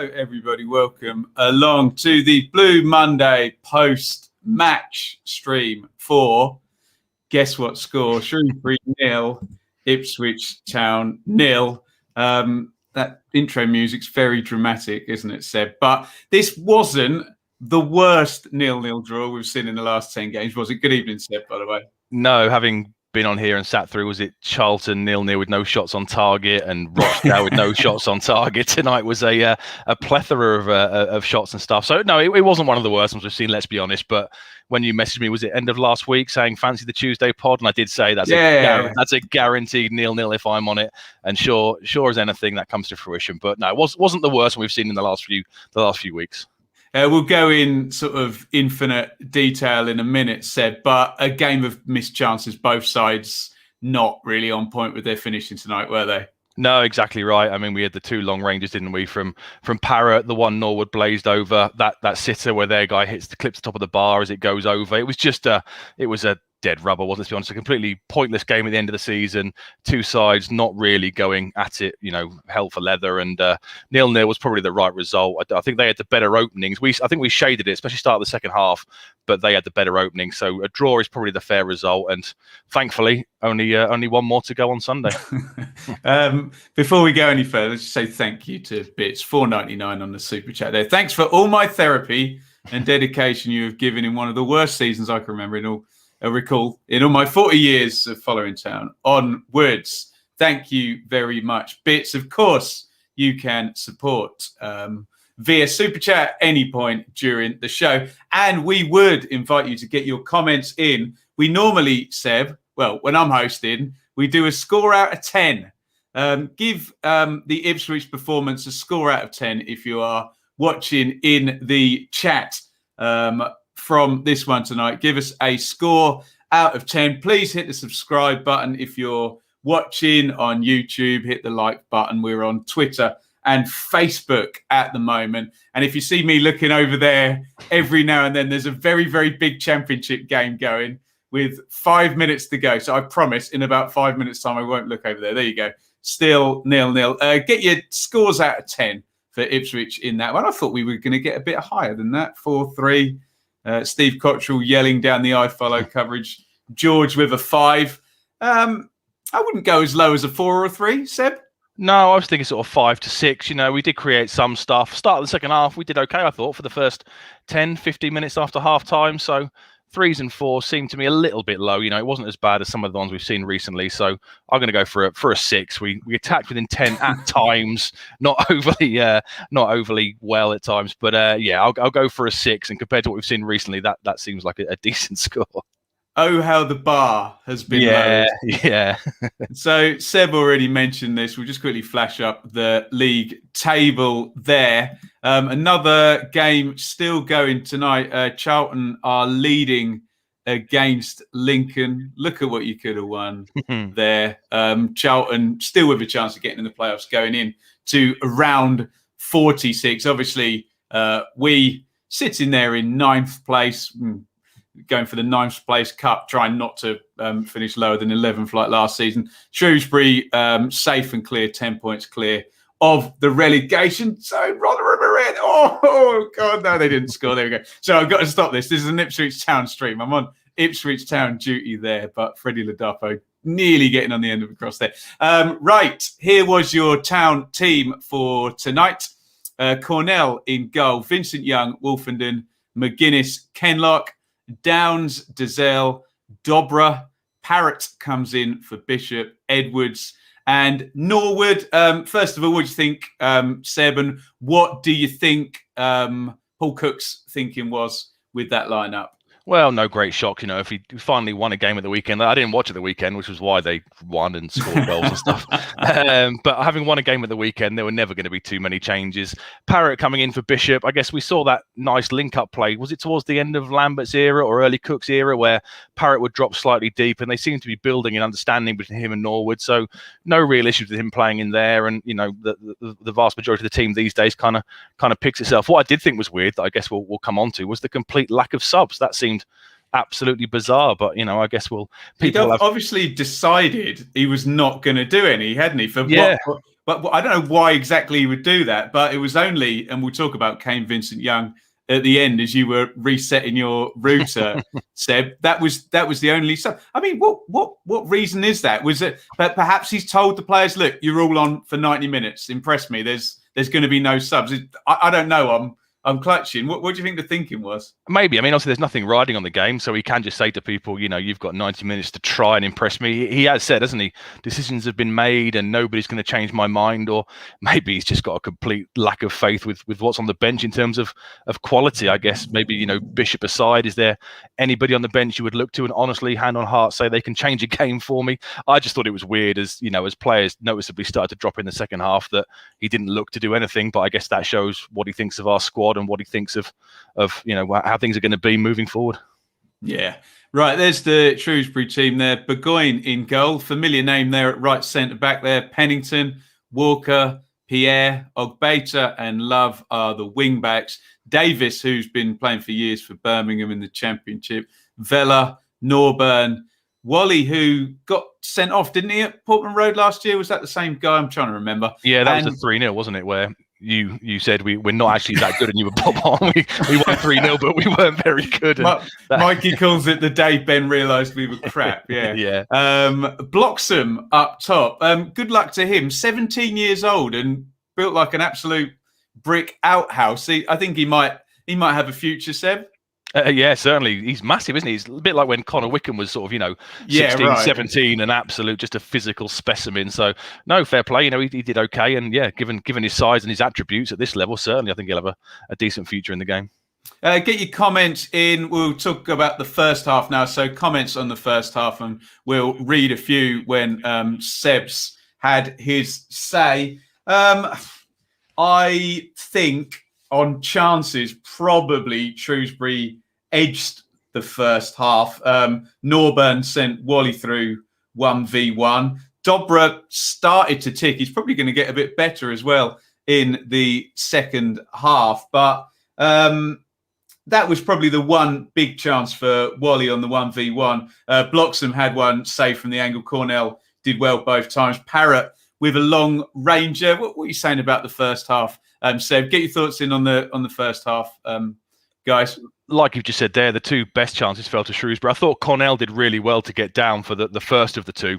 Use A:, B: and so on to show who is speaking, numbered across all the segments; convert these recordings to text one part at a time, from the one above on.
A: Hello, everybody. Welcome along to the Blue Monday post-match stream for, guess what score? Shrewsbury 0, Ipswich Town 0. That intro music's very dramatic, isn't it, Seb? But this wasn't the worst 0-0 draw we've seen in the last 10 games, was it? Good evening, Seb, by the way.
B: No, having been on here and sat through, was it Charlton 0-0 with no shots on target and Rochdale with no shots on target? Tonight was a plethora of shots and stuff. So no, it wasn't one of the worst ones we've seen, let's be honest. But when you messaged me, was it end of last week, saying fancy the Tuesday pod? And I did say that's a guaranteed 0-0 if I'm on it. And sure as anything that comes to fruition. But no, it wasn't the worst one we've seen in the last few weeks.
A: We'll go in sort of infinite detail in a minute, Seb, but a game of missed chances, both sides not really on point with their finishing tonight, were they?
B: No, exactly right. I mean, we had the two long ranges, didn't we? From Parrott, the one Norwood blazed over, that sitter where their guy clips the top of the bar as it goes over. It was just a dead rubber, wasn't it? To be honest, a completely pointless game at the end of the season. Two sides not really going at it, hell for leather, and 0-0 was probably the right result. I think they had the better openings. I think we shaded it, especially start of the second half, but they had the better opening. So a draw is probably the fair result, and thankfully only one more to go on Sunday.
A: Before we go any further, let's just say thank you to Bits, $4.99 on the super chat there. Thanks for all my therapy and dedication you have given in one of the worst seasons I can remember in all my 40 years of following Town onwards. Thank you very much. Bits, of course, you can support via Super Chat any point during the show. And we would invite you to get your comments in. We normally, Seb, well, when I'm hosting, we do a score out of 10. Give the Ipswich performance a score out of 10 if you are watching in the chat. From this one tonight, give us a score out of 10. Please hit the subscribe button. If you're watching on YouTube, hit the like button. We're on Twitter and Facebook at the moment. And if you see me looking over there every now and then, there's a very, very big championship game going with 5 minutes to go. So I promise in about 5 minutes time, I won't look over there. There you go. Still 0-0. Get your scores out of 10 for Ipswich in that one. I thought we were going to get a bit higher than that. 4-3. Steve Cottrell yelling down the I follow coverage. George with a 5. I wouldn't go as low as a 4 or a 3, Seb.
B: No, I was thinking sort of 5 to 6. We did create some stuff. Start of the second half, we did okay, I thought, for the first 10, 15 minutes after half time. So 3s and 4s seemed to me a little bit low. It wasn't as bad as some of the ones we've seen recently. So I'm going to go for a 6. We attacked with intent at times, not overly well at times. But I'll go for a 6. And compared to what we've seen recently, that seems like a decent score.
A: Oh, how the bar has been lowered.
B: Yeah.
A: So Seb already mentioned this. We'll just quickly flash up the league table there. Another game still going tonight. Charlton are leading against Lincoln. Look at what you could have won there. Charlton still with a chance of getting in the playoffs, going in to round 46. Obviously, we sitting there in 9th place, going for the 9th place cup, trying not to finish lower than 11th like last season. Shrewsbury safe and clear, 10 points clear of the relegation. So Rotherham are in. Oh God, no, they didn't score. There we go. So I've got to stop this. This is an Ipswich Town stream. I'm on Ipswich Town duty there, but Freddie Ladapo nearly getting on the end of the cross there. Right, here was your Town team for tonight. Cornell in goal, Vincent Young, Wolfenden, McGuinness, Kenlock, Downs, Dazelle, Dobra, Parrott comes in for Bishop, Edwards, and Norwood. First of all, what do you think, Seb, and what do you think Paul Cook's thinking was with that lineup?
B: Well, no great shock, if he finally won a game at the weekend. I didn't watch at the weekend, which was why they won and scored goals and stuff. But having won a game at the weekend, there were never going to be too many changes. Parrott coming in for Bishop. I guess we saw that nice link-up play. Was it towards the end of Lambert's era or early Cook's era where Parrott would drop slightly deep and they seemed to be building an understanding between him and Norwood. So no real issues with him playing in there. And, the vast majority of the team these days kind of picks itself. What I did think was weird, that I guess we'll come on to, was the complete lack of subs. That seemed absolutely bizarre. But I guess
A: He'd
B: people have.
A: obviously decided he was not going to do any, hadn't he?
B: Yeah.
A: But I don't know why exactly he would do that. But it was only, and we'll talk about Kane Vincent Young at the end as you were resetting your router, Seb. That was the only sub. I mean, what reason is that? Was it that perhaps he's told the players, look, you're all on for 90 minutes. Impress me. There's going to be no subs. I don't know. I'm clutching. What do you think the thinking was?
B: Maybe. I mean, obviously, there's nothing riding on the game, so he can just say to people, you've got 90 minutes to try and impress me. He has said, hasn't he? Decisions have been made, and nobody's going to change my mind. Or maybe he's just got a complete lack of faith with what's on the bench in terms of quality. I guess maybe Bishop aside, is there anybody on the bench you would look to and honestly, hand on heart, say they can change a game for me? I just thought it was weird as players noticeably started to drop in the second half that he didn't look to do anything. But I guess that shows what he thinks of our squad and what he thinks of how things are going to be moving forward.
A: Yeah, right. There's the Shrewsbury team there. Burgoyne in goal. Familiar name there at right centre back there. Pennington, Walker, Pierre, Ogbeta and Love are the wing backs. Davis, who's been playing for years for Birmingham in the Championship. Vela, Norburn, Wally, who got sent off, didn't he, at Portman Road last year? Was that the same guy? I'm trying to remember.
B: Yeah, that was a 3-0, wasn't it? Where you said we're not actually that good and you were pop on. We won 3-0, but we weren't very good.
A: Mikey calls it the day Ben realised we were crap. Yeah.
B: Yeah.
A: Bloxham up top. Good luck to him. 17 years old and built like an absolute brick outhouse. I think he might have a future, Seb.
B: Yeah, certainly. He's massive, isn't he? He's a bit like when Connor Wickham was sort of, 16,
A: right.
B: 17, an absolute, just a physical specimen. So, no, fair play. He did okay. And yeah, given his size and his attributes at this level, certainly I think he'll have a decent future in the game.
A: Get your comments in. We'll talk about the first half now. So comments on the first half, and we'll read a few when Seb's had his say. I think on chances, probably Shrewsbury edged the first half. Norburn sent Wally through 1v1. Dobra started to tick. He's probably going to get a bit better as well in the second half. But that was probably the one big chance for Wally on the 1v1. Bloxham had one saved from the angle. Cornell did well both times. Parrott with a long ranger. What are you saying about the first half, Seb? Get your thoughts in on the first half, guys.
B: Like you've just said there, the two best chances fell to Shrewsbury. I thought Cornell did really well to get down for the first of the two.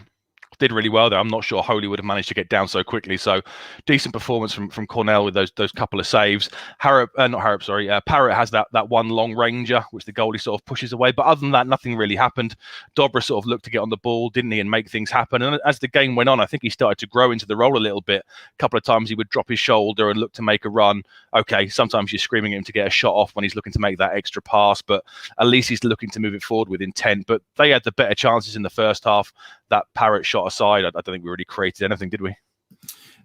B: Did really well there. I'm not sure Holy would have managed to get down so quickly. So decent performance from Cornell with those couple of saves. Parrott has that one long ranger, which the goalie sort of pushes away. But other than that, nothing really happened. Dobra sort of looked to get on the ball, didn't he, and make things happen. And as the game went on, I think he started to grow into the role a little bit. A couple of times he would drop his shoulder and look to make a run. Okay, sometimes you're screaming at him to get a shot off when he's looking to make that extra pass, but at least he's looking to move it forward with intent. But they had the better chances in the first half. That Parrott shot aside, I don't think we really created anything, did we?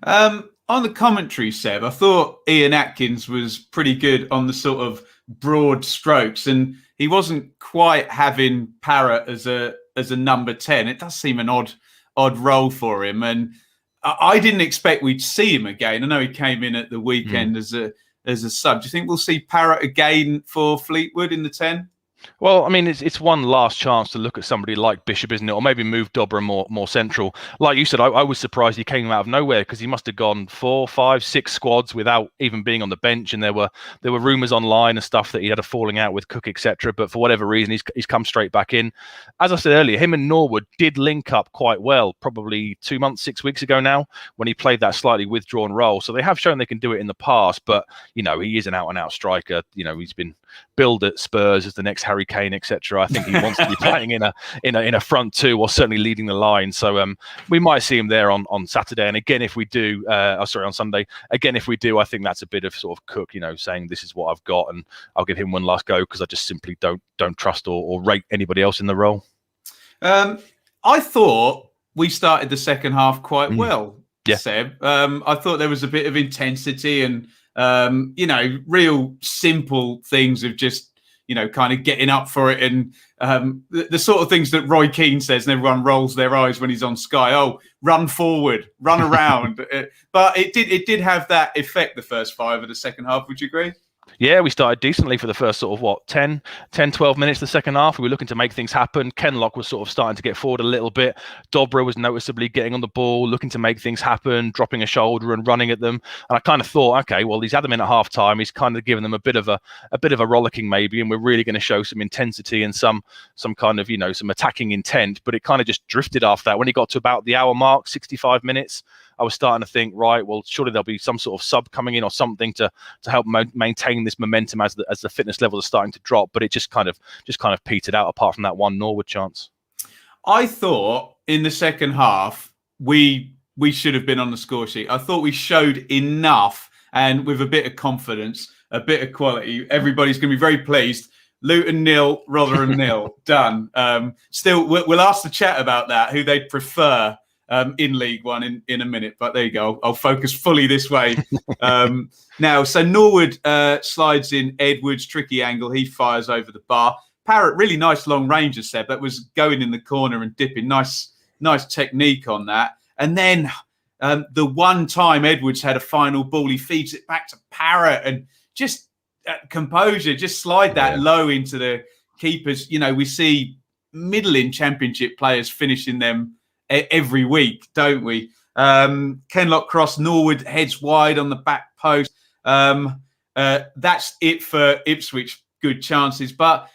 A: On the commentary, Seb, I thought Ian Atkins was pretty good on the sort of broad strokes, and he wasn't quite having Parrott as a number 10. It does seem an odd role for him, and I didn't expect we'd see him again. I know he came in at the weekend as a sub. Do you think we'll see Parrott again for Fleetwood in the 10?
B: Well, I mean, it's one last chance to look at somebody like Bishop, isn't it? Or maybe move Dobra more central. Like you said, I was surprised he came out of nowhere because he must have gone 4, 5, 6 squads without even being on the bench. And there were rumours online and stuff that he had a falling out with Cook, etc. But for whatever reason, he's come straight back in. As I said earlier, him and Norwood did link up quite well, probably 2 months, 6 weeks ago now, when he played that slightly withdrawn role. So they have shown they can do it in the past. But he is an out-and-out striker. He's been billed at Spurs as the next Harry Kane, etc. I think he wants to be playing in a front two, or certainly leading the line. So we might see him there on Saturday. And again, if we do, on Sunday. Again, if we do, I think that's a bit of sort of Cook, saying this is what I've got, and I'll give him one last go because I just simply don't trust or rate anybody else in the role.
A: I thought we started the second half quite well,
B: yeah.
A: Seb. I thought there was a bit of intensity and real simple things of just, kind of getting up for it. And the sort of things that Roy Keane says, and everyone rolls their eyes when he's on Sky. Oh, run forward, run around. But it did have that effect the first 5 of the second half. Would you agree?
B: Yeah, we started decently for the first sort of 12 minutes the second half. We were looking to make things happen. Kenlock was sort of starting to get forward a little bit. Dobra was noticeably getting on the ball, looking to make things happen, dropping a shoulder and running at them. And I kind of thought, okay, well, he's had them in at half time. He's kind of given them a bit of a rollicking maybe, and we're really going to show some intensity and some kind of, some attacking intent. But it kind of just drifted after that. When he got to about the hour mark, 65 minutes, I was starting to think, right, well, surely there'll be some sort of sub coming in or something to help maintain this momentum as the fitness levels are starting to drop. But it just kind of petered out apart from that one Norwood chance.
A: I thought in the second half we should have been on the score sheet. I thought we showed enough, and with a bit of confidence, a bit of quality, everybody's going to be very pleased. Luton 0, Rotherham 0, done. Still, we'll ask the chat about that, who they'd prefer in League One in a minute, but there you go. I'll focus fully this way now. So Norwood slides in Edwards, tricky angle. He fires over the bar. Parrott, really nice long range, as Seb. That was going in the corner and dipping. Nice technique on that. And then the one time Edwards had a final ball, he feeds it back to Parrott and just composure, just slide that low into the keepers. We see middling Championship players finishing them every week, don't we? Kenlock cross, Norwood heads wide on the back post. That's it for Ipswich. Good chances, but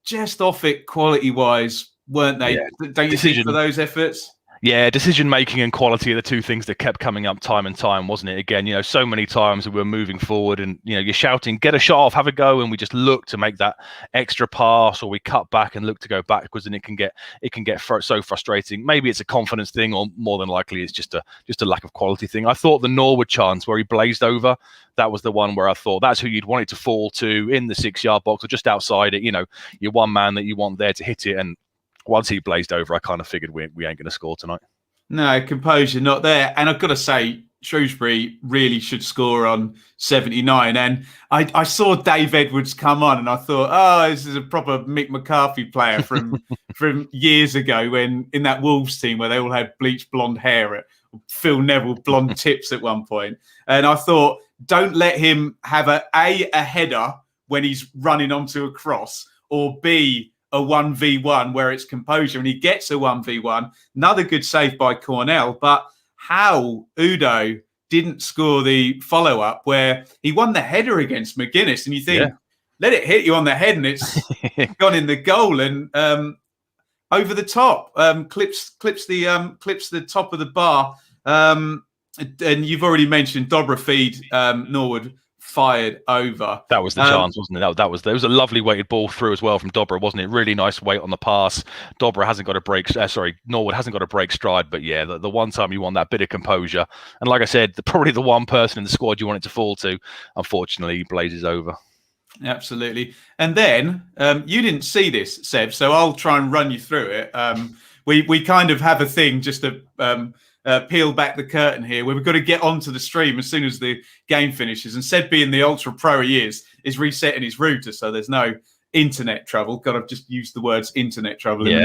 A: just off it quality-wise, weren't they? Yeah. Don't you think, for those efforts?
B: Yeah, decision making and quality are the two things that kept coming up time and time, wasn't it? Again, so many times we were moving forward and, you're shouting, get a shot off, have a go. And we just look to make that extra pass, or we cut back and look to go backwards, and it can get so frustrating. Maybe it's a confidence thing, or more than likely it's just a lack of quality thing. I thought the Norwood chance where he blazed over, that was the one where I thought that's who you'd want it to fall to in the 6-yard box or just outside it. You're one man that you want there to hit it. And once he blazed over, I kind of figured we ain't going to score tonight.
A: No, composure not there. And I've got to say, Shrewsbury really should score on 79. And I saw Dave Edwards come on and I thought, oh, this is a proper Mick McCarthy player from years ago, when in that Wolves team where they all had bleached blonde hair, Phil Neville blonde tips at one point. And I thought, don't let him have a header when he's running onto a cross, or B, a 1v1 where it's composure, and he gets a 1v1. Another good save by Cornell, but how Udo didn't score the follow-up where he won the header against McGuinness, and you think, let it hit you on the head and it's gone in the goal, and over the top, clips the top of the bar, and you've already mentioned Dobra feed, Norwood fired over.
B: That was the chance, wasn't it? There was a lovely weighted ball through as well from Dobra, wasn't it? Really nice weight on the pass. Dobra hasn't got a break. Norwood hasn't got a break stride, but yeah, the one time you want that bit of composure, and like I said, probably the one person in the squad you want it to fall to. Unfortunately, he blazes over.
A: Absolutely. And then you didn't see this, Seb, so I'll try and run you through it. We kind of have a thing just to peel back the curtain here, where we've got to get onto the stream as soon as the game finishes. And Seb, being the ultra pro he is resetting his router, so there's no internet trouble. God, I've just used the words internet trouble in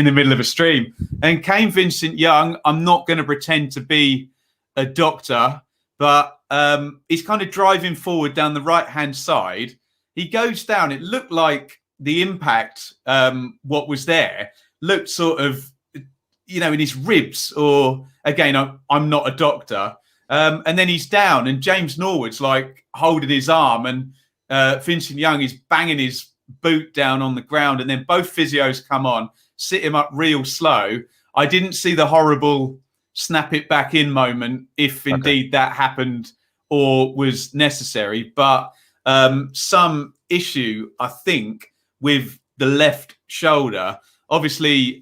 A: the middle of a stream. And Kane Vincent Young, I'm not going to pretend to be a doctor, but he's kind of driving forward down the right-hand side. He goes down. It looked like the impact, what was there, looked sort of, in his ribs, or again, I'm not a doctor. And then he's down, and James Norwood's like holding his arm, and Vincent Young is banging his boot down on the ground. And then both physios come on, sit him up real slow. I didn't see the horrible snap it back in moment, if indeed that happened or was necessary. But some issue, I think, with the left shoulder. Obviously,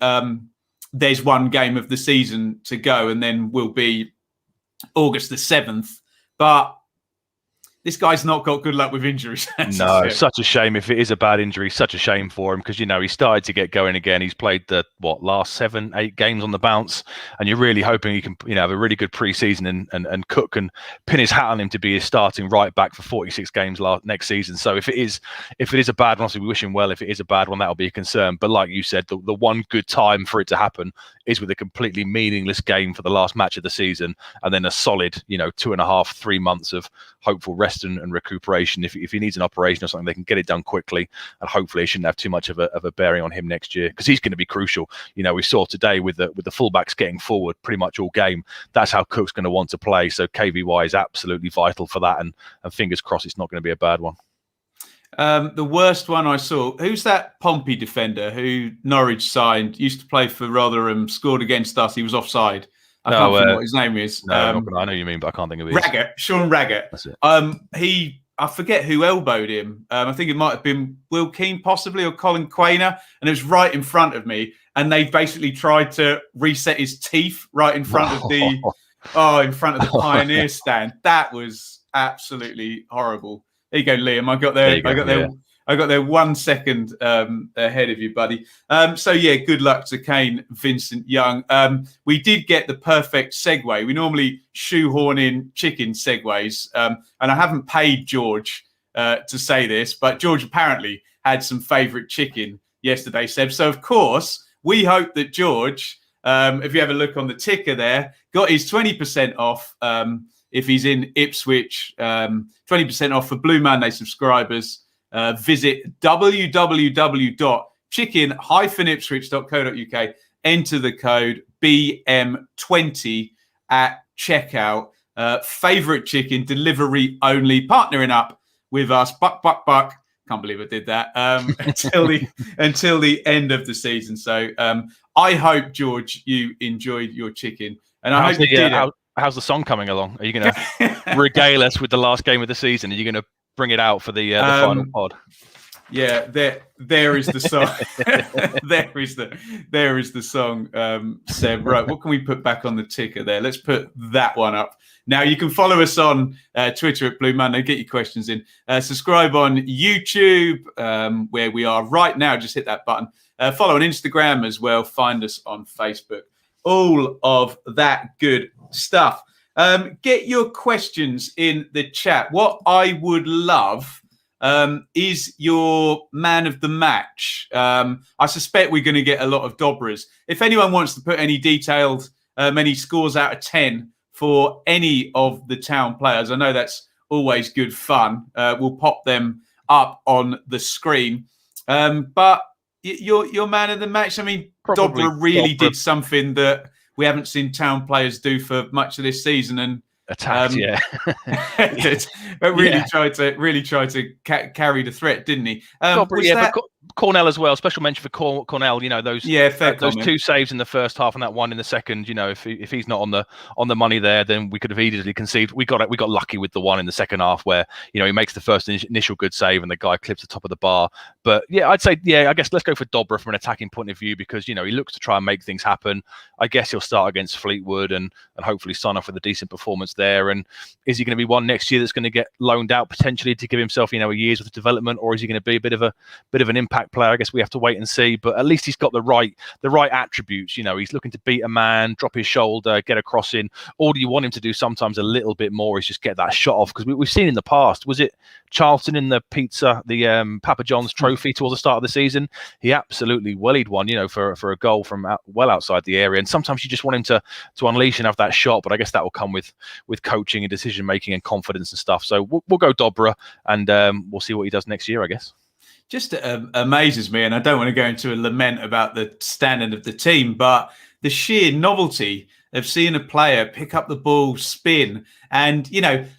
A: there's one game of the season to go, and then will be August the 7th. But this guy's not got good luck with injuries.
B: No, such a shame. If it is a bad injury, such a shame for him, because, he started to get going again. He's played the last 7-8 games on the bounce, and you're really hoping he can have a really good pre-season and Cook can pin his hat on him to be his starting right back for 46 games next season. So if it is a bad one, obviously we wish him well. If it is a bad one, that'll be a concern. But like you said, the one good time for it to happen is with a completely meaningless game for the last match of the season, and then a solid 2.5, 3 months of hopeful rest and recuperation. If he needs an operation or something, they can get it done quickly, and hopefully it shouldn't have too much of a bearing on him next year, because he's going to be crucial. We saw today with the fullbacks getting forward pretty much all game. That's how Cook's going to want to play. So KVY is absolutely vital for that, and fingers crossed it's not going to be a bad one.
A: The worst one I saw, who's that Pompey defender who Norwich signed, used to play for Rotherham, scored against us, he was offside. I can't think what his name is.
B: No, I know you mean, but I can't think of it.
A: Raggett, Sean Raggett.
B: That's it.
A: I forget who elbowed him. I think it might have been Will Keane possibly, or Colin Quainer, and it was right in front of me, and they basically tried to reset his teeth right in front of the Pioneer stand. That was absolutely horrible. There you go, Liam. I got there 1 second ahead of you, buddy. So yeah, good luck to Kane Vincent Young. We did get the perfect segue. We normally shoehorn in chicken segues, and I haven't paid George to say this, but George apparently had some favourite chicken yesterday, Seb. So of course, we hope that George, if you have a look on the ticker there, got his 20% off. If he's in Ipswich, 20% off for Blue Monday subscribers. Visit www.chicken-ipswich.co.uk. Enter the code BM20 at checkout. Favorite chicken delivery only. Partnering up with us. Buck. Can't believe I did that. Until the end of the season. So I hope, George, you enjoyed your chicken, and I hope you did.
B: How's the song coming along? Are you going to regale us with the last game of the season? Are you going to bring it out for the final pod?
A: Yeah, there is the song. there is the song. Seb, right? What can we put back on the ticker there? Let's put that one up. Now you can follow us on Twitter at Blue Monday. Get your questions in. Subscribe on YouTube, where we are right now. Just hit that button. Follow on Instagram as well. Find us on Facebook. All of that good stuff. Get your questions in the chat. What I would love is your man of the match. I suspect we're going to get a lot of Dobras. If anyone wants to put any detailed, any scores out of 10 for any of the Town players, I know that's always good fun. We'll pop them up on the screen. But your man of the match, I mean, Dobra really did something that we haven't seen Town players do for much of this season, and
B: attacked,
A: but really tried to carry the threat, didn't he?
B: But Cornell as well. Special mention for Cornell. Those two saves in the first half and that one in the second. If he's not on the money there, then we could have easily conceived. We got lucky with the one in the second half where he makes the first initial good save and the guy clips the top of the bar. But yeah, I'd say I guess let's go for Dobra from an attacking point of view, because he looks to try and make things happen. I guess he'll start against Fleetwood and hopefully sign off with a decent performance there. And is he going to be one next year that's going to get loaned out potentially to give himself a year's worth of development, or is he going to be a bit of an impact player? I guess we have to wait and see, but at least he's got the right attributes. He's looking to beat a man, drop his shoulder, get a cross in. All you want him to do sometimes a little bit more is just get that shot off, because we've seen in the past, was it Charlton in the Papa John's trophy towards the start of the season? He absolutely wellied one, for a goal from well outside the area, and sometimes you just want him to unleash and have that shot, but I guess that will come with coaching and decision making and confidence and stuff. So we'll go Dobra, and we'll see what he does next year, I guess.
A: Just amazes me, and I don't want to go into a lament about the standard of the team, but the sheer novelty of seeing a player pick up the ball, spin, and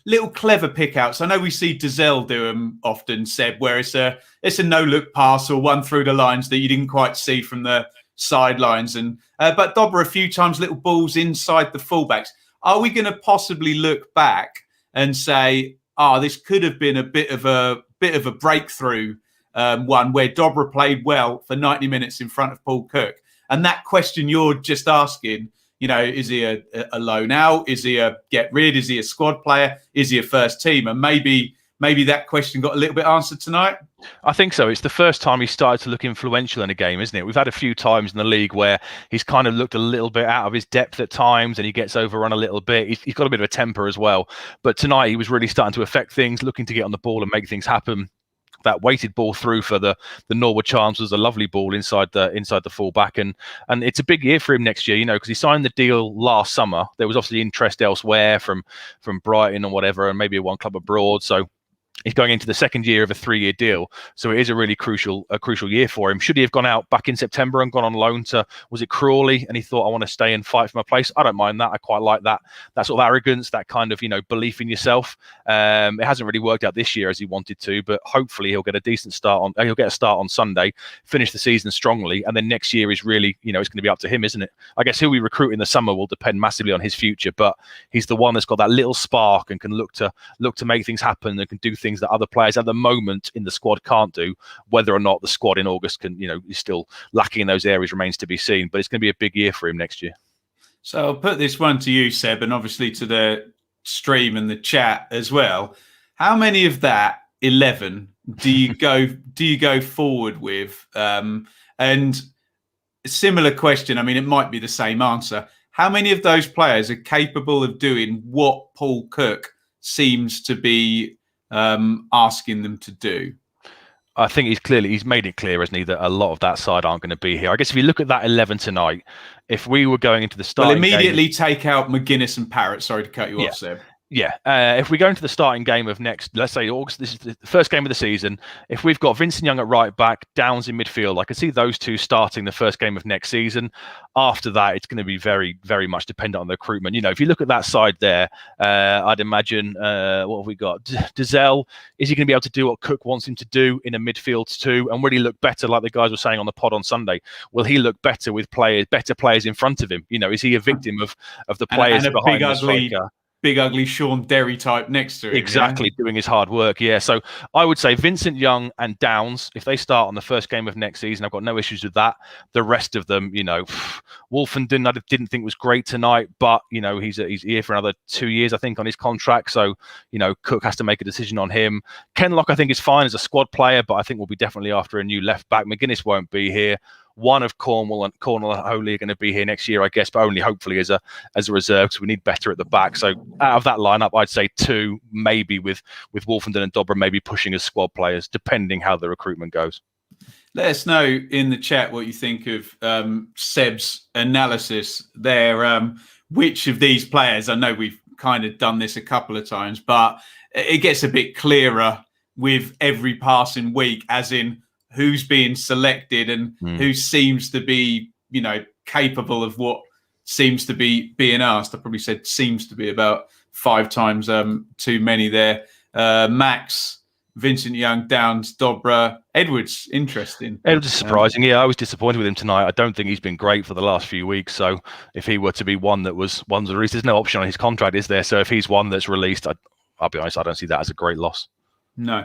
A: little clever pick-outs. I know we see Dazelle do them often, Seb, where it's a no-look pass or one through the lines that you didn't quite see from the sidelines, and but Dobra a few times little balls inside the fullbacks. Are we going to possibly look back and say, this could have been a bit of a breakthrough? One where Dobra played well for 90 minutes in front of Paul Cook, and that question you're just asking, is he a loan out? Is he a get rid? Is he a squad player? Is he a first team? And maybe that question got a little bit answered tonight.
B: I think so. It's the first time he started to look influential in a game, isn't it? We've had a few times in the league where he's kind of looked a little bit out of his depth at times, and he gets overrun a little bit. He's got a bit of a temper as well, but tonight he was really starting to affect things, looking to get on the ball and make things happen. that weighted ball through for the Norwood Charms was a lovely ball inside the full back, and it's a big year for him next year, because he signed the deal last summer. There was obviously interest elsewhere from Brighton or whatever, and maybe one club abroad. So he's going into the second year of a 3-year deal, so it is a really crucial year for him. Should he have gone out back in September and gone on loan to, was it Crawley, and he thought, I want to stay and fight for my place? I don't mind that. I quite like that sort of arrogance, that kind of belief in yourself. It hasn't really worked out this year as he wanted to, but hopefully he'll get a start on Sunday, finish the season strongly, and then next year is really it's going to be up to him, isn't it? I guess who we recruit in the summer will depend massively on his future, but he's the one that's got that little spark and can look to make things happen and can do things that other players at the moment in the squad can't do. Whether or not the squad in August can, is still lacking in those areas remains to be seen, but it's going to be a big year for him next year.
A: So I'll put this one to you, Seb, and obviously to the stream and the chat as well. How many of that 11 do you go forward with? And a similar question, I mean, it might be the same answer. How many of those players are capable of doing what Paul Cook seems to be asking them to do?
B: I think he's made it clear, hasn't he, that a lot of that side aren't going to be here. I guess if you look at that 11 tonight, if we were going into the starting
A: immediately take out McGuinness and Parrott. Sorry to cut you off, Seb.
B: Yeah, if we go into the starting game of next, let's say August, this is the first game of the season. If we've got Vincent Young at right back, Downs in midfield, I can see those two starting the first game of next season. After that, it's going to be very, very much dependent on the recruitment. If you look at that side there, I'd imagine, what have we got? Dazelle, is he going to be able to do what Cook wants him to do in a midfield too? And will he look better, like the guys were saying on the pod on Sunday? Will he look better with better players in front of him? Is he a victim of the players
A: and
B: behind the striker?
A: Big ugly Sean Derry type next to him.
B: Exactly, doing his hard work. Yeah, so I would say Vincent Young and Downs, if they start on the first game of next season, I've got no issues with that. The rest of them, Wolfenden, I didn't think was great tonight, but he's here for another 2 years, I think, on his contract. So Cook has to make a decision on him. Kenlock, I think, is fine as a squad player, but I think we'll be definitely after a new left back. McGuinness won't be here. One of Cornwall and Holy are going to be here next year, I guess, but only hopefully as a reserve, because we need better at the back. So out of that lineup, I'd say 2, maybe with Wolfenden and Dobra maybe pushing as squad players, depending how the recruitment goes.
A: Let us know in the chat what you think of Seb's analysis there. Which of these players, I know we've kind of done this a couple of times, but it gets a bit clearer with every passing week, as in who's being selected and who seems to be, capable of what seems to be being asked. I probably said seems to be about 5 times too many there. Max, Vincent Young, Downs, Dobra, Edwards, interesting.
B: Edwards is surprising. Yeah, I was disappointed with him tonight. I don't think he's been great for the last few weeks. So if he were to be one that was released, there's no option on his contract, is there? So if he's one that's released, I'll be honest, I don't see that as a great loss.
A: No.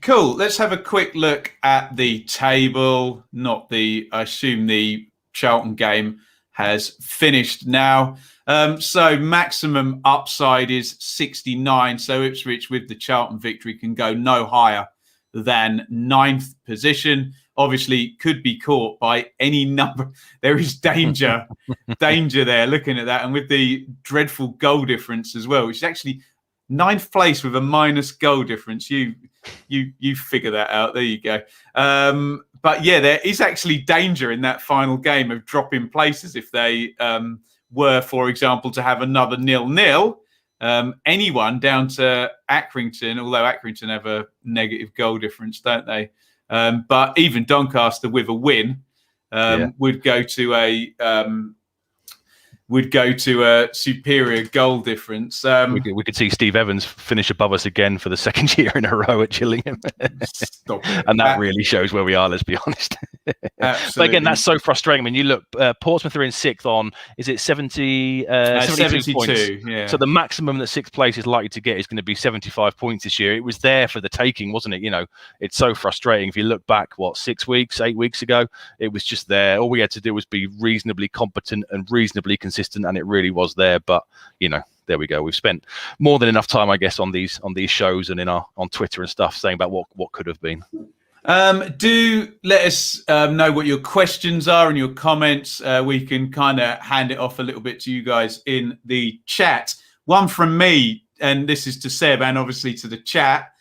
A: Cool. Let's have a quick look at the table. I assume the Charlton game has finished now. So maximum upside is 69. So Ipswich with the Charlton victory can go no higher than 9th position. Obviously could be caught by any number. There is danger there looking at that. And with the dreadful goal difference as well, which is actually 9th place with a minus goal difference. You figure that out. There you go. But yeah, there is actually danger in that final game of dropping places if they were, for example, to have another 0-0. Anyone down to Accrington, although Accrington have a negative goal difference, don't they? But even Doncaster with a win would go to a superior goal difference.
B: We could see Steve Evans finish above us again for the second year in a row at Gillingham.
A: Stop it.
B: And that really shows where we are, let's be honest. But again, that's so frustrating. I mean, you look, Portsmouth are in 6th on, is it 72 points?
A: Yeah.
B: So the maximum that 6th place is likely to get is going to be 75 points this year. It was there for the taking, wasn't it? It's so frustrating. If you look back, 8 weeks ago, it was just there. All we had to do was be reasonably competent and reasonably consistent, and it really was there. But, there we go. We've spent more than enough time, I guess, on these shows and on Twitter and stuff saying about what could have been.
A: Do let us know what your questions are and your comments. We can kind of hand it off a little bit to you guys in the chat. One from me, and this is to Seb and obviously to the chat.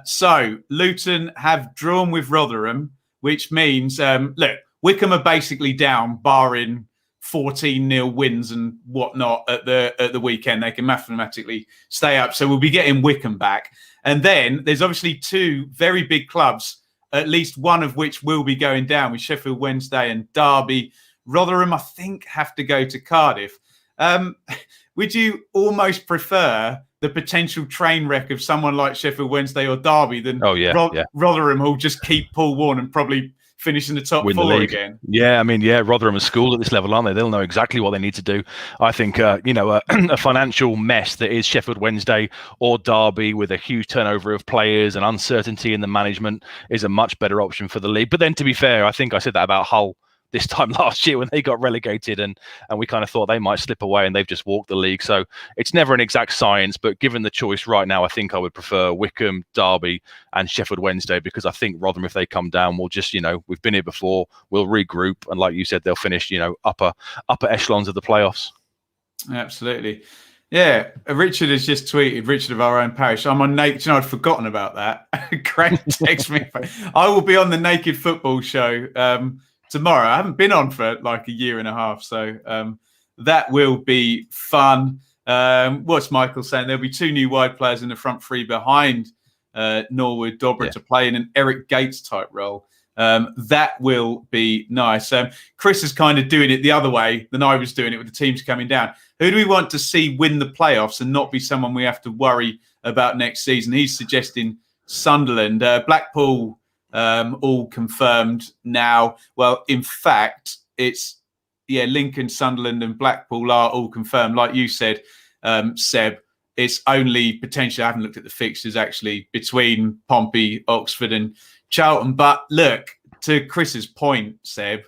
A: So Luton have drawn with Rotherham, which means, look, Wycombe are basically down, barring 14-0 wins and whatnot at the weekend. They can mathematically stay up. So we'll be getting Wycombe back. And then there's obviously two very big clubs, at least one of which will be going down with Sheffield Wednesday and Derby. Rotherham, I think, have to go to Cardiff. Would you almost prefer the potential train wreck of someone like Sheffield Wednesday or Derby than Rotherham, who'll just keep Paul Warne and probably finish in the top
B: Win
A: four
B: the league
A: again?
B: Yeah, I mean, Rotherham are schooled at this level, aren't they? They'll know exactly what they need to do. I think, a financial mess that is Sheffield Wednesday or Derby with a huge turnover of players and uncertainty in the management is a much better option for the league. But then, to be fair, I think I said that about Hull this time last year when they got relegated, and we kind of thought they might slip away, and they've just walked the league. So it's never an exact science, but given the choice right now, I think I would prefer Wycombe, Derby and Sheffield Wednesday, because I think Rotherham, if they come down, will just, we've been here before, we'll regroup, and like you said, they'll finish, upper echelons of the playoffs.
A: Absolutely. Yeah, Richard has just tweeted, Richard of our own parish, I'm on Naked. I'd forgotten about that. Great text me. I will be on the Naked Football Show tomorrow. I haven't been on for like a year and a half, so that will be fun. What's Michael saying? There'll be two new wide players in the front three behind Norwood, Dobra to play in an Eric Gates type role. That will be nice. Chris is kind of doing it the other way than I was doing it with the teams coming down. Who do we want to see win the playoffs and not be someone we have to worry about next season? He's suggesting Sunderland. Blackpool all confirmed now. Well, in fact, it's Lincoln, Sunderland and Blackpool are all confirmed. Like you said, Seb, it's only potentially, I haven't looked at the fixtures actually, between Pompey, Oxford and Charlton. But look, to Chris's point, Seb,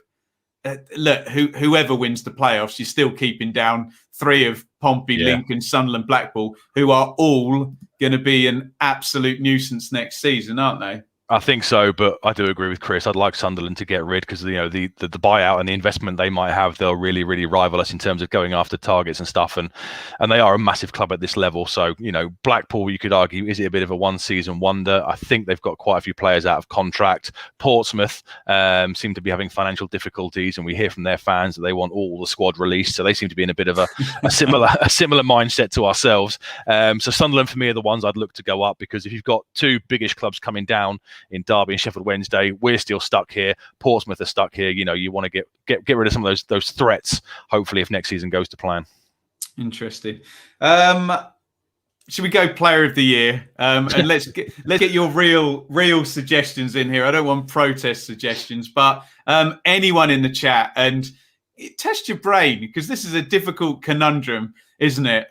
A: look, whoever wins the playoffs, you're still keeping down three of Pompey, Lincoln, Sunderland, Blackpool, who are all going to be an absolute nuisance next season, aren't they?
B: I think so, but I do agree with Chris. I'd like Sunderland to get rid, because the buyout and the investment they might have, they'll really, really rival us in terms of going after targets and stuff. And they are a massive club at this level. So, Blackpool, you could argue, is it a bit of a one-season wonder? I think they've got quite a few players out of contract. Portsmouth seem to be having financial difficulties, and we hear from their fans that they want all the squad released. So they seem to be in a bit of a similar mindset to ourselves. So Sunderland, for me, are the ones I'd look to go up, because if you've got two biggish clubs coming down in Derby and Sheffield Wednesday, we're still stuck here. Portsmouth are stuck here. You want to get rid of some of those threats, hopefully, if next season goes to plan.
A: Interesting. Should we go player of the year? And let's get your real suggestions in here. I don't want protest suggestions, but anyone in the chat, and test your brain, because this is a difficult conundrum, isn't it?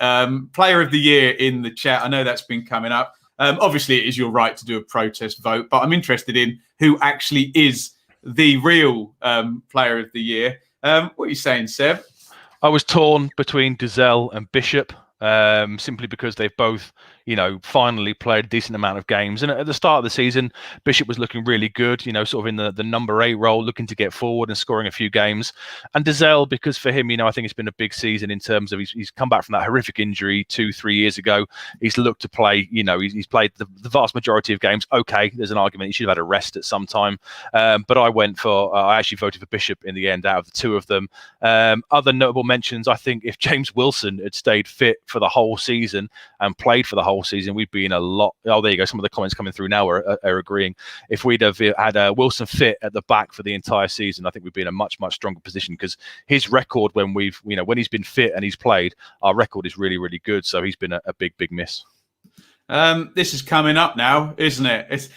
A: Player of the year in the chat. I know that's been coming up. Obviously, it is your right to do a protest vote, but I'm interested in who actually is the real player of the year. What are you saying, Seb?
B: I was torn between Gazelle and Bishop, simply because they've both, finally played a decent amount of games. And at the start of the season, Bishop was looking really good, sort of in the number 8 role, looking to get forward and scoring a few games. And Gazelle, because for him, I think it's been a big season in terms of he's come back from that horrific injury 2-3 years ago. He's looked to play, he's played the vast majority of games. Okay, there's an argument he should have had a rest at some time. But I actually voted for Bishop in the end out of the two of them. Other notable mentions, I think if James Wilson had stayed fit for the whole season and played for the whole season, we'd be in a lot. Oh, there you go. Some of the comments coming through now are agreeing. If we'd have had Wilson fit at the back for the entire season, I think we'd be in a much, much stronger position, because his record when when he's been fit and he's played, our record is really, really good. So he's been a big, big miss.
A: This is coming up now, isn't it?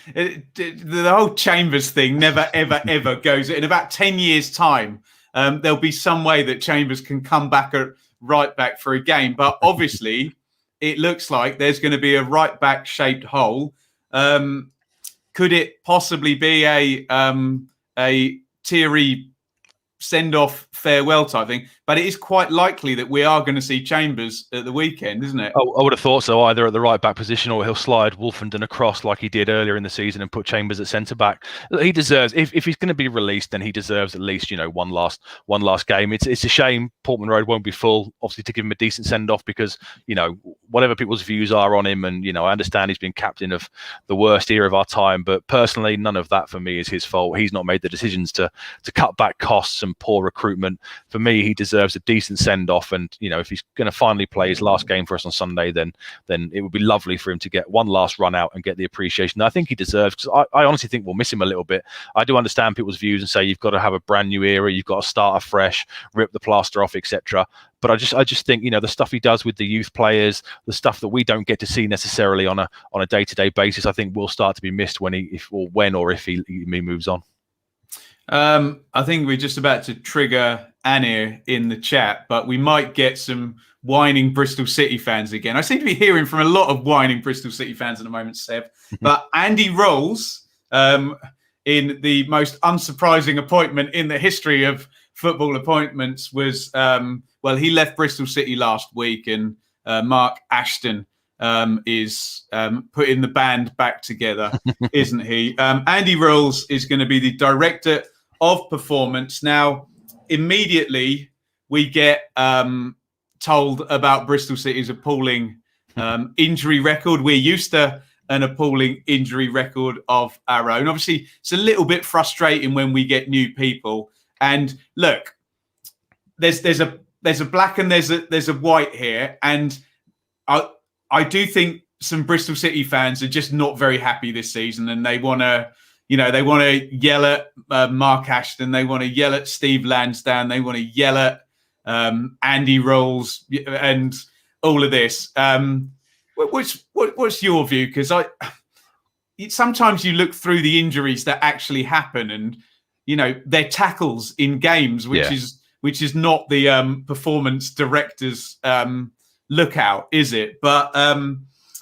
A: The whole Chambers thing never, ever, ever goes. In about 10 years' time, there'll be some way that Chambers can come back right back for a game. But obviously, it looks like there's going to be a right back shaped hole. Could it possibly be a Thierry send-off farewell type thing. But it is quite likely that we are going to see Chambers at the weekend, isn't it?
B: I would have thought so, either at the right back position or he'll slide Wolfenden across like he did earlier in the season and put Chambers at centre back. He deserves, if he's going to be released, then he deserves at least, one last game. It's a shame Portman Road won't be full, obviously, to give him a decent send off because, whatever people's views are on him, and I understand he's been captain of the worst era of our time, but personally, none of that for me is his fault. He's not made the decisions to cut back costs and poor recruitment. For me, he deserves a decent send off, and if he's going to finally play his last game for us on Sunday, then it would be lovely for him to get one last run out and get the appreciation that I think he deserves. Because I honestly think we'll miss him a little bit. I do understand people's views and say you've got to have a brand new era, you've got to start afresh, rip the plaster off, etc. But I just think the stuff he does with the youth players, the stuff that we don't get to see necessarily on a day-to-day basis, I think will start to be missed when he moves on.
A: I think we're just about to trigger Anir in the chat, but we might get some whining Bristol City fans again. I seem to be hearing from a lot of whining Bristol City fans at the moment, Seb. But Andy Rolls, in the most unsurprising appointment in the history of football appointments, was he left Bristol City last week, and Mark Ashton is putting the band back together, isn't he? Andy Rolls is going to be the director of performance. Now, immediately we get told about Bristol City's appalling injury record. We're used to an appalling injury record of our own. Obviously, it's a little bit frustrating when we get new people. And look, there's a black and there's a white here, and I do think some Bristol City fans are just not very happy this season, and they want to, yell at Mark Ashton, they want to yell at Steve Lansdowne, they want to yell at Andy Rolls and all of this. What's your view? Because sometimes you look through the injuries that actually happen, and they're tackles in games, which is not the performance director's lookout, is it? But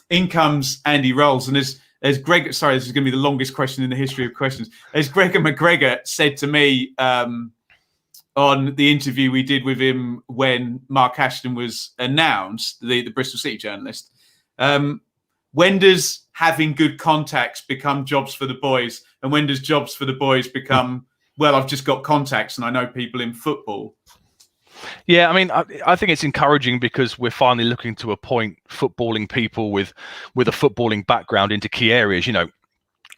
A: in comes Andy Rolls, and as Greg, sorry, this is going to be the longest question in the history of questions. As Gregor McGregor said to me on the interview we did with him when Mark Ashton was announced, the Bristol City journalist, when does having good contacts become jobs for the boys, and when does jobs for the boys become, well, I've just got contacts and I know people in football?
B: Yeah, I mean, I think it's encouraging because we're finally looking to appoint footballing people with a footballing background into key areas.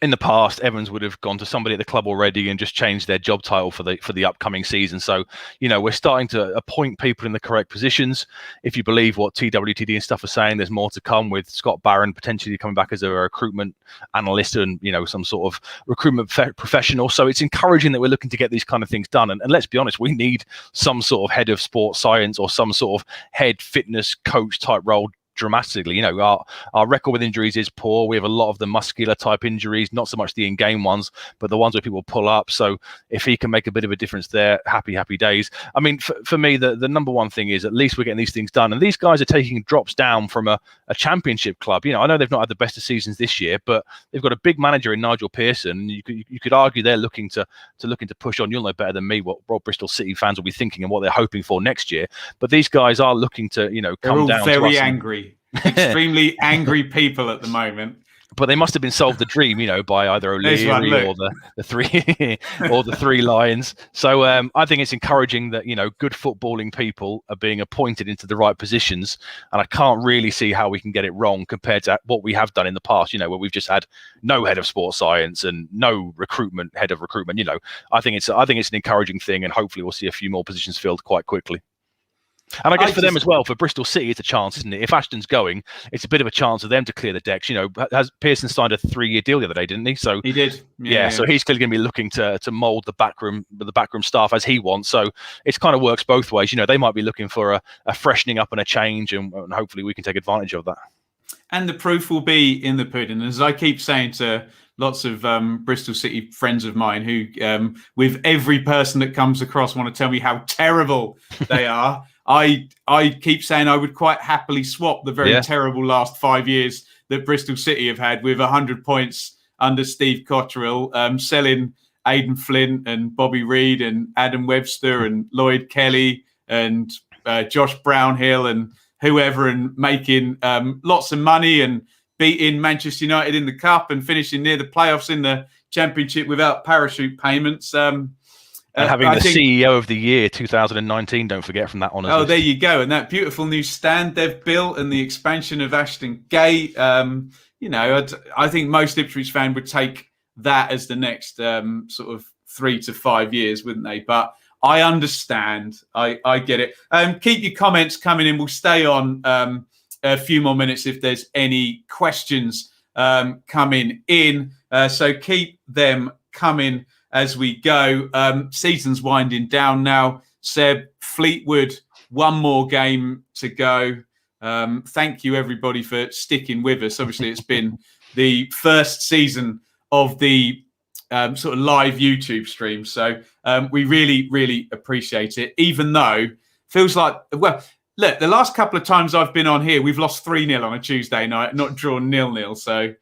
B: In the past, Evans would have gone to somebody at the club already and just changed their job title for the upcoming season. So, we're starting to appoint people in the correct positions. If you believe what TWTD and stuff are saying, there's more to come with Scott Barron potentially coming back as a recruitment analyst and, some sort of recruitment professional. So it's encouraging that we're looking to get these kind of things done. And let's be honest, we need some sort of head of sports science or some sort of head fitness coach type role dramatically. Our record with injuries is poor. We have a lot of the muscular type injuries, not so much the in-game ones, but the ones where people pull up. So if he can make a bit of a difference there, happy days. I mean, for me, the number one thing is at least we're getting these things done. And these guys are taking drops down from a championship club. I know they've not had the best of seasons this year, but they've got a big manager in Nigel Pearson. You could argue they're looking to push on. You'll know better than me what Bristol City fans will be thinking and what they're hoping for next year. But these guys are looking to, come down.
A: They're all very angry. Extremely angry people at the moment.
B: But they must have been sold the dream, by either O'Leary or the three Lions. So I think it's encouraging that good footballing people are being appointed into the right positions, and I can't really see how we can get it wrong compared to what we have done in the past. Where we've just had no head of sports science and no head of recruitment. I think it's an encouraging thing, and hopefully we'll see a few more positions filled quite quickly. And I guess for them as well, for Bristol City, it's a chance, isn't it? If Ashton's going, it's a bit of a chance for them to clear the decks. Has Pearson signed a 3-year deal the other day, didn't he? So
A: he did. Yeah.
B: So he's clearly going to be looking to mould the backroom staff as he wants. So it kind of works both ways. They might be looking for a freshening up and a change, and hopefully we can take advantage of that.
A: And the proof will be in the pudding. As I keep saying to lots of Bristol City friends of mine who, with every person that comes across, want to tell me how terrible they are. I keep saying I would quite happily swap the very terrible last 5 years that Bristol City have had with 100 points under Steve Cotterill, selling Aidan Flint and Bobby Reid and Adam Webster and Lloyd Kelly and Josh Brownhill and whoever, and making lots of money and beating Manchester United in the cup and finishing near the playoffs in the Championship without parachute payments.
B: And having the CEO of the year 2019, don't forget, from that honours list.
A: There you go. And that beautiful new stand they've built and the expansion of Ashton Gate. I think most Ipswich fan would take that as the next sort of 3 to 5 years, wouldn't they? But I understand. I get it. Keep your comments coming in. We'll stay on a few more minutes if there's any questions coming in. So keep them coming as we go. Season's winding down now. Seb, Fleetwood, one more game to go. Thank you, everybody, for sticking with us. Obviously, it's been the first season of the sort of live YouTube stream. So we really, really appreciate it, even though feels like, well, look, the last couple of times I've been on here, we've lost 3-0 on a Tuesday night, not drawn 0-0. So,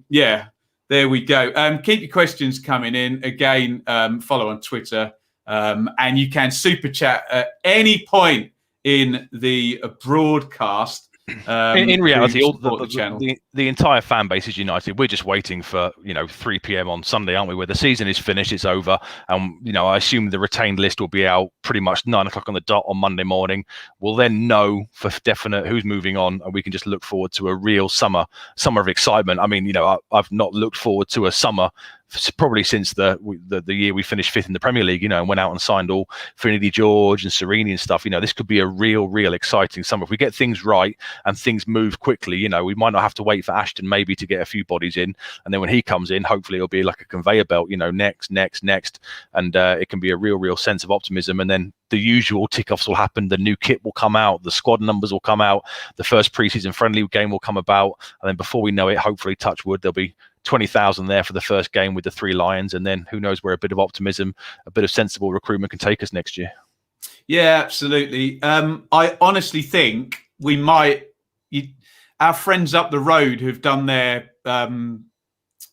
A: yeah, there we go. Keep your questions coming in. Again, follow on Twitter. And you can super chat at any point in the broadcast.
B: In reality, all
A: the
B: entire fan base is united. We're just waiting for 3 p.m. on Sunday, aren't we? Where the season is finished, it's over, and I assume the retained list will be out pretty much 9 o'clock on the dot on Monday morning. We'll then know for definite who's moving on, and we can just look forward to a real summer of excitement. I mean, I've not looked forward to a summer probably since the year we finished 5th in the Premier League, and went out and signed all Trinity George and Serini and stuff. This could be a real exciting summer if we get things right and things move quickly. We might not have to wait for Ashton maybe to get a few bodies in, and then when he comes in, hopefully it'll be like a conveyor belt. Next, and it can be a real sense of optimism. And then the usual tick-offs will happen. The new kit will come out. The squad numbers will come out. The first pre-season friendly game will come about, and then before we know it, hopefully, touch wood, there'll be 20,000 there for the first game with the 3 Lions, and then who knows where a bit of optimism, a bit of sensible recruitment can take us next year.
A: Yeah, absolutely. I honestly think we might. Our friends up the road who've done their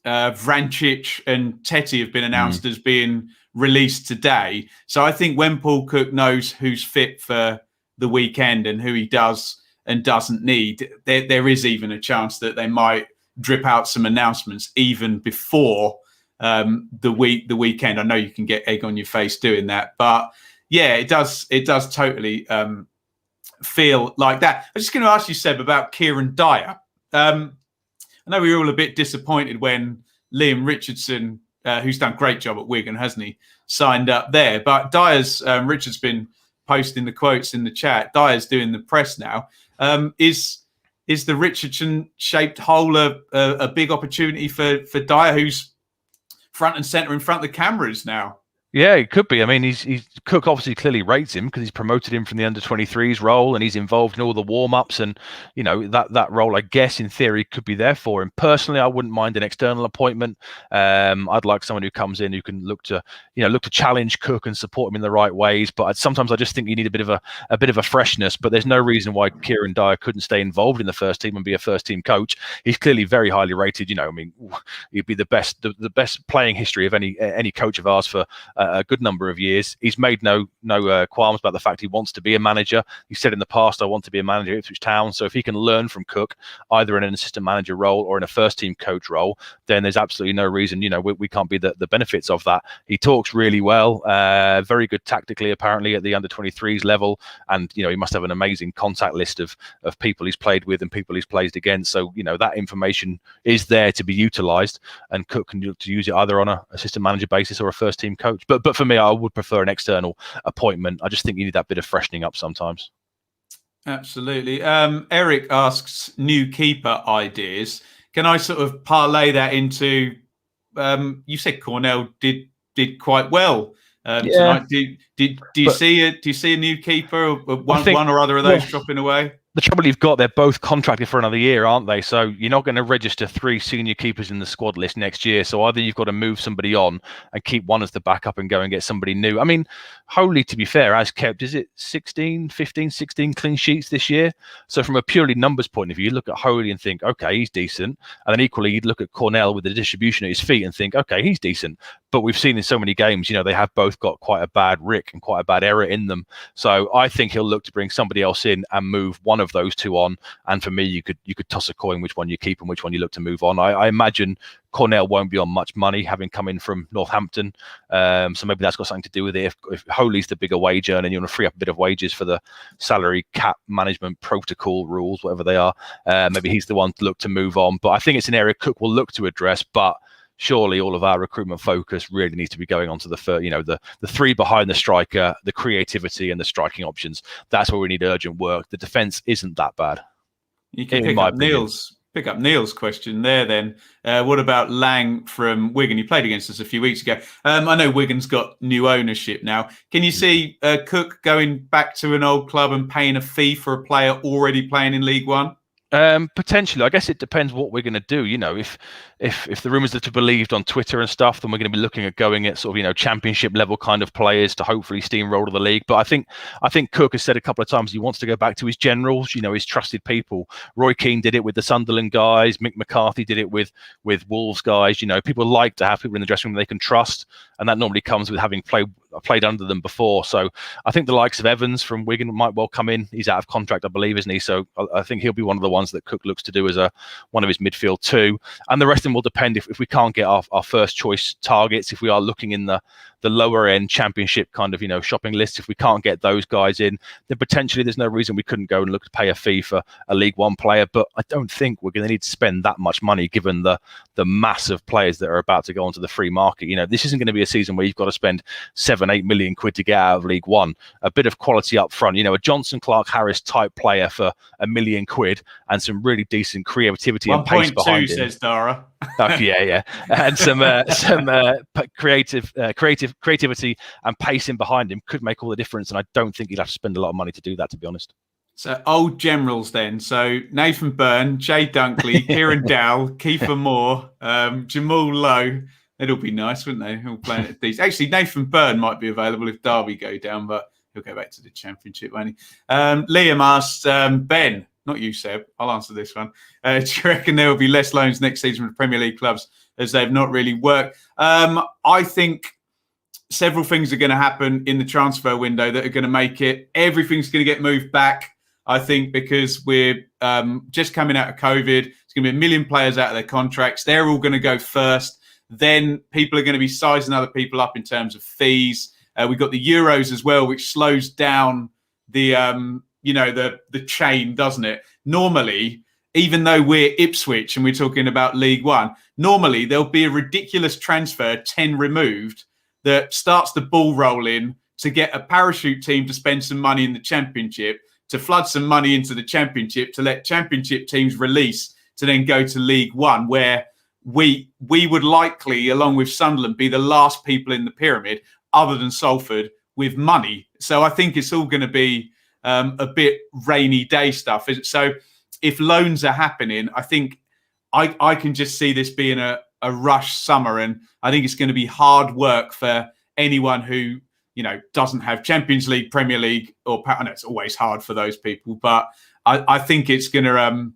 A: Vrancic and Teti have been announced as being released today. So I think when Paul Cook knows who's fit for the weekend and who he does and doesn't need, there is even a chance that they might drip out some announcements even before the weekend. I know you can get egg on your face doing that, but yeah, it does totally feel like that. I'm just going to ask you, Seb, about Kieran Dyer. I know we were all a bit disappointed when Liam Richardson, who's done a great job at Wigan, hasn't he, signed up there. But Dyer's, Richard's been posting the quotes in the chat. Dyer's doing the press now. Is the Richardson-shaped hole a big opportunity for Dyer, who's front and centre in front of the cameras now?
B: Yeah, it could be. I mean, Cook obviously clearly rates him because he's promoted him from the under-23s role, and he's involved in all the warm-ups, and that role, I guess, in theory, could be there for him. Personally, I wouldn't mind an external appointment. I'd like someone who comes in who can look to challenge Cook and support him in the right ways. But sometimes I just think you need a bit of a freshness. But there's no reason why Kieran Dyer couldn't stay involved in the first team and be a first-team coach. He's clearly very highly rated. I mean, he'd be the best playing history of any coach of ours for a good number of years. He's made no qualms about the fact he wants to be a manager. He said in the past, I want to be a manager at Ipswich Town. So if he can learn from Cook, either in an assistant manager role or in a first team coach role, then there's absolutely no reason, we can't be the benefits of that. He talks really well, very good tactically, apparently at the under 23s level. And, he must have an amazing contact list of people he's played with and people he's played against. So, that information is there to be utilised, and Cook can use it either on an assistant manager basis or a first team coach. But for me, I would prefer an external appointment. I just think you need that bit of freshening up sometimes.
A: Absolutely. Eric asks new keeper ideas. Can I sort of parlay that into? You said Cornell did quite well tonight. Do you see a new keeper or one or other of those dropping away?
B: The trouble you've got, they're both contracted for another year, aren't they? So you're not going to register 3 senior keepers in the squad list next year. So either you've got to move somebody on and keep one as the backup and go and get somebody new. I mean, Holy, to be fair, has kept, is it 16 clean sheets this year? So from a purely numbers point of view, you look at Holy and think, okay, he's decent. And then equally, you'd look at Cornell with the distribution at his feet and think, okay, he's decent. But we've seen in so many games, they have both got quite a bad Rick and quite a bad error in them. So I think he'll look to bring somebody else in and move one of those two on. And for me, you could toss a coin which one you keep and which one you look to move on. I imagine Cornell won't be on much money, having come in from Northampton. So maybe that's got something to do with it. If Holy's the bigger wage earner and you want to free up a bit of wages for the salary cap management protocol rules, whatever they are, maybe he's the one to look to move on. But I think it's an area Cook will look to address. But surely all of our recruitment focus really needs to be going on to the three behind the striker, the creativity and the striking options. That's where we need urgent work. The defence isn't that bad.
A: You can pick up Neil's question there then. What about Lang from Wigan? He played against us a few weeks ago. I know Wigan's got new ownership now. Can you see Cook going back to an old club and paying a fee for a player already playing in League One?
B: Potentially. I guess it depends what we're going to do. If the rumours are to be believed on Twitter and stuff, then we're going to be looking at going at sort of championship level kind of players to hopefully steamroll the league. But I think Cook has said a couple of times he wants to go back to his generals, his trusted people. Roy Keane did it with the Sunderland guys. Mick McCarthy did it with Wolves guys. People like to have people in the dressing room they can trust, and that normally comes with having played under them before. So I think the likes of Evans from Wigan might well come in. He's out of contract, I believe, isn't he? So I think he'll be one of the ones that Cook looks to do as one of his midfield too. And the rest of them will depend if we can't get our first choice targets, if we are looking in the lower end championship kind of shopping lists, if we can't get those guys in, then potentially there's no reason we couldn't go and look to pay a fee for a League One player. But I don't think we're going to need to spend that much money given the mass of players that are about to go onto the free market. This isn't going to be a season where you've got to spend 7-8 million quid to get out of League One. A bit of quality up front, a Johnson Clark Harris type player for $1 million and some really decent creativity and pace behind him. 1.2
A: says Dara.
B: Yeah, and some creativity and pacing behind him could make all the difference. And I don't think he'd have to spend a lot of money to do that, to be honest.
A: So old generals then. So Nathan Byrne, Jay Dunkley, Kieran Dowell, Kiefer Moore, Jamal Lowe. It'll be nice, wouldn't they? All playing at these. Actually, Nathan Byrne might be available if Derby go down, but he'll go back to the Championship, won't he? Liam asked, Ben, not you, Seb. I'll answer this one. Do you reckon there will be less loans next season from Premier League clubs as they've not really worked? I think several things are going to happen in the transfer window that are going to make it. Everything's going to get moved back, I think, because we're just coming out of COVID. It's going to be 1 million players out of their contracts. They're all going to go first. Then people are going to be sizing other people up in terms of fees. We've got the Euros as well, which slows down the chain, doesn't it? Normally, even though we're Ipswich and we're talking about League One, normally there'll be a ridiculous transfer 10 removed that starts the ball rolling to get a parachute team to spend some money in the Championship, to flood some money into the Championship, to let Championship teams release to then go to League One, where we would likely, along with Sunderland, be the last people in the pyramid, other than Salford, with money. So I think it's all going to be a bit rainy day stuff. So if loans are happening, I think I can just see this being a rush summer. And I think it's going to be hard work for anyone who, doesn't have Champions League, Premier League, I know it's always hard for those people, but I think it's going to...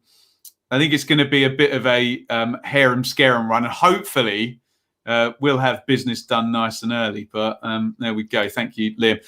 A: I think it's going to be a bit of a harem scarum run. And hopefully we'll have business done nice and early. But there we go. Thank you, Liam.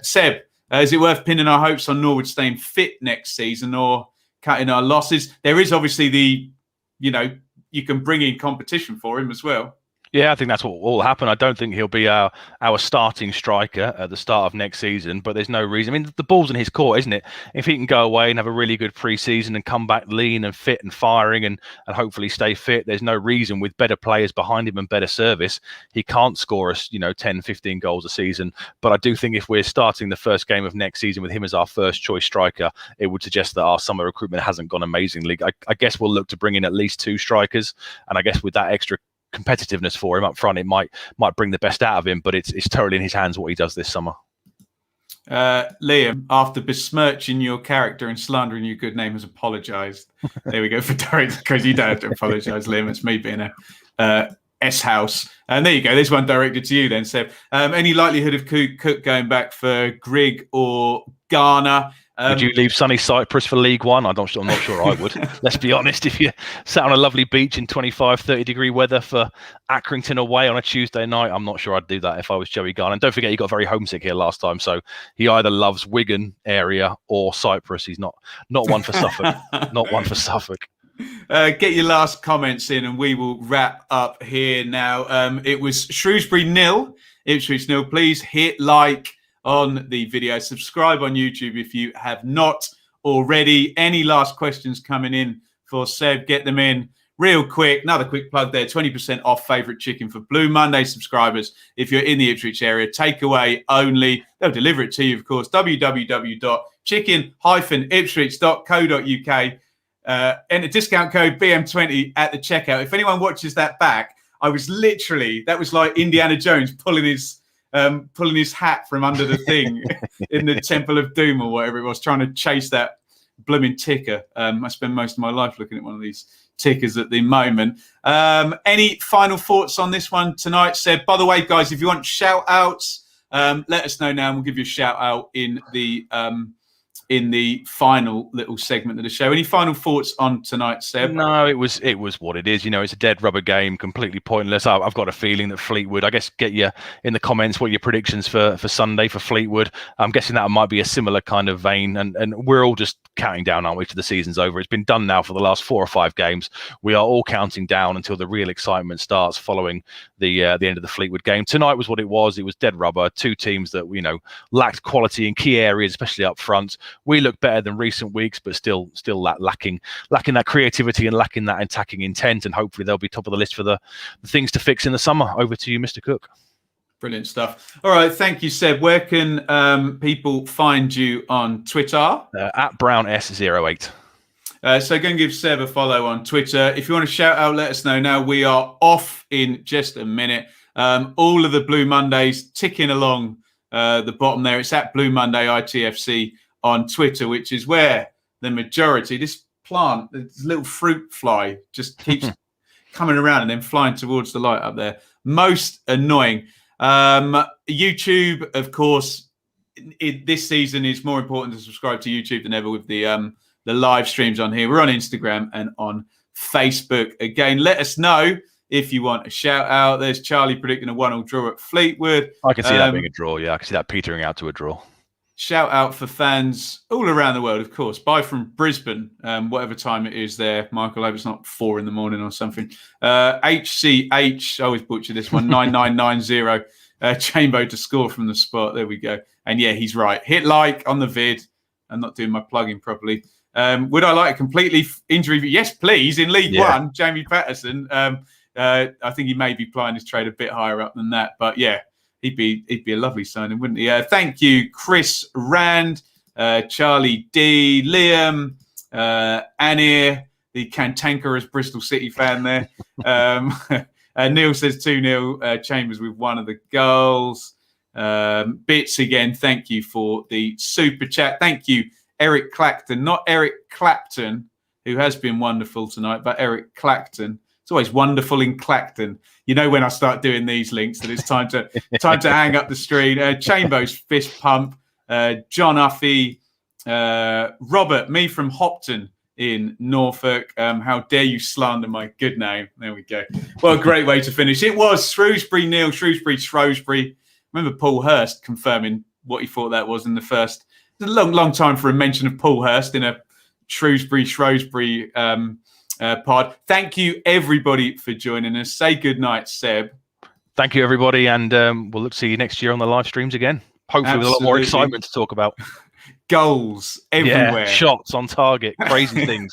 A: Seb, is it worth pinning our hopes on Norwood staying fit next season or cutting our losses? There is obviously you can bring in competition for him as well.
B: Yeah, I think that's what will happen. I don't think he'll be our starting striker at the start of next season, but there's no reason. I mean, the ball's in his court, isn't it? If he can go away and have a really good pre-season and come back lean and fit and firing and hopefully stay fit, there's no reason with better players behind him and better service, he can't score us, 10, 15 goals a season. But I do think if we're starting the first game of next season with him as our first choice striker, it would suggest that our summer recruitment hasn't gone amazingly. I guess we'll look to bring in at least 2 strikers. And I guess with that extra competitiveness for him up front, it might bring the best out of him, but it's totally in his hands what he does this summer.
A: Liam, after besmirching your character and slandering your good name, has apologised. There we go for Derek, because you don't have to apologise, Liam. It's me being a S-house. And there you go. This one directed to you then, Seb. Any likelihood of Cook going back for Grigg or Garner?
B: Would you leave sunny Cyprus for League One? I'm not sure I would. Let's be honest. If you sat on a lovely beach in 25, 30 degree weather for Accrington away on a Tuesday night, I'm not sure I'd do that if I was Joey Garner. And don't forget, he got very homesick here last time. So he either loves Wigan area or Cyprus. He's not one for Suffolk. Not one for Suffolk.
A: Get your last comments in and we will wrap up here now. It was Shrewsbury 0, Ipswich 0. Please hit like on the video. Subscribe on YouTube if you have not already. Any last questions coming in for Seb? Get them in real quick. Another quick plug there. 20% off favourite chicken for Blue Monday subscribers. If you're in the Ipswich area, takeaway only. They'll deliver it to you, of course. www.chicken-ipswich.co.uk. Enter discount code BM20 at the checkout. If anyone watches that back, I was literally, that was like Indiana Jones pulling his hat from under the thing in the Temple of Doom or whatever it was, trying to chase that blooming ticker. I spend most of my life looking at one of these tickers at the moment. Any final thoughts on this one tonight, Seb? By the way, guys, if you want shout outs, let us know now and we'll give you a shout out in the final little segment of the show. Any final thoughts on tonight, Seb?
B: No, it was what it is. It's a dead rubber game, completely pointless. I've got a feeling that Fleetwood, I guess, get you in the comments what your predictions for Sunday for Fleetwood. I'm guessing that might be a similar kind of vein. And we're all just counting down, aren't we, to the season's over. It's been done now for the last 4 or 5 games. We are all counting down until the real excitement starts following the end of the Fleetwood game. Tonight was what it was. It was dead rubber. 2 teams that, lacked quality in key areas, especially up front. We look better than recent weeks, but still lacking that creativity and lacking that attacking intent. And hopefully they'll be top of the list for the things to fix in the summer. Over to you, Mr. Cook.
A: Brilliant stuff. All right, thank you, Seb. Where can people find you on Twitter?
B: At BrownS08.
A: So go and give Seb a follow on Twitter. If you want to shout out, let us know now. We are off in just a minute. All of the Blue Mondays ticking along the bottom there. It's at Blue Monday ITFC on Twitter, which is where the majority, this plant, this little fruit fly just keeps coming around and then flying towards the light up there. Most annoying. YouTube, of course, this season is more important to subscribe to YouTube than ever with the live streams on here. We're on Instagram and on Facebook. Again, let us know if you want a shout out. There's Charlie predicting a 1-1 draw at Fleetwood.
B: I can see that being a draw. Yeah, I can see that petering out to a draw.
A: Shout out for fans all around the world, of course. Bye from Brisbane, whatever time it is there. Michael, I hope it's not 4 a.m. or something. HCH, I always butcher this one, 9990. Chambo to score from the spot. There we go. And yeah, he's right. Hit like on the vid. I'm not doing my plugging properly. Would I like a completely injury? Yes, please. In League One, Jamie Patterson. I think he may be plying his trade a bit higher up than that. But yeah. He'd be a lovely signing, wouldn't he? Thank you, Chris Rand, Charlie D, Liam, Anir, the cantankerous Bristol City fan there. Neil says 2-0 Chambers with one of the goals. Bits again, thank you for the super chat. Thank you, Eric Clacton, not Eric Clapton, who has been wonderful tonight, but Eric Clacton. It's always wonderful in Clacton. When I start doing these links that it's time to hang up the screen. Chambo's fist pump. John Uffy. Robert, me from Hopton in Norfolk. How dare you slander my good name? There we go. Well, a great way to finish. It was Shrewsbury 0, Shrewsbury. Remember Paul Hurst confirming what he thought that was in the first. It's a long time for a mention of Paul Hurst in a Shrewsbury pod. Thank you, everybody, for joining us. Say good night, Seb.
B: Thank you, everybody, and we'll look to see you next year on the live streams again. Hopefully with a lot more excitement to talk about.
A: Goals everywhere.
B: Yeah, shots on target, crazy things.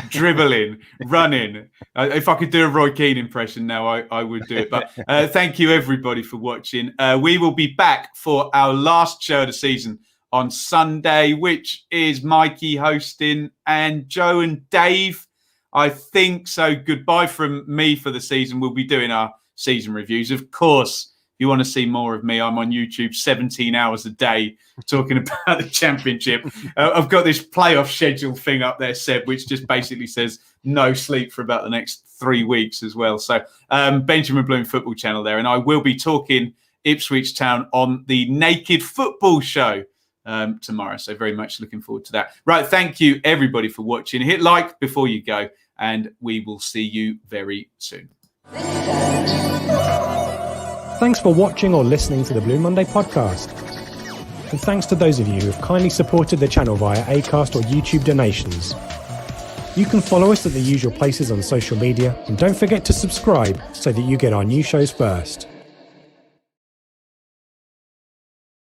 A: Dribbling, running. If I could do a Roy Keane impression now, I would do it. But thank you, everybody, for watching. We will be back for our last show of the season on Sunday, which is Mikey hosting and Joe and Dave. I think so. Goodbye from me for the season. We'll be doing our season reviews. Of course, if you want to see more of me, I'm on YouTube 17 hours a day talking about the championship. I've got this playoff schedule thing up there, Seb, which just basically says no sleep for about the next 3 weeks as well. So Benjamin Bloom Football Channel there. And I will be talking Ipswich Town on the Naked Football Show tomorrow. So very much looking forward to that. Right. Thank you, everybody, for watching. Hit like before you go, and we will see you very soon.
C: Thanks for watching or listening to the Blue Monday podcast. And thanks to those of you who have kindly supported the channel via Acast or YouTube donations. You can follow us at the usual places on social media, and don't forget to subscribe so that you get our new shows first.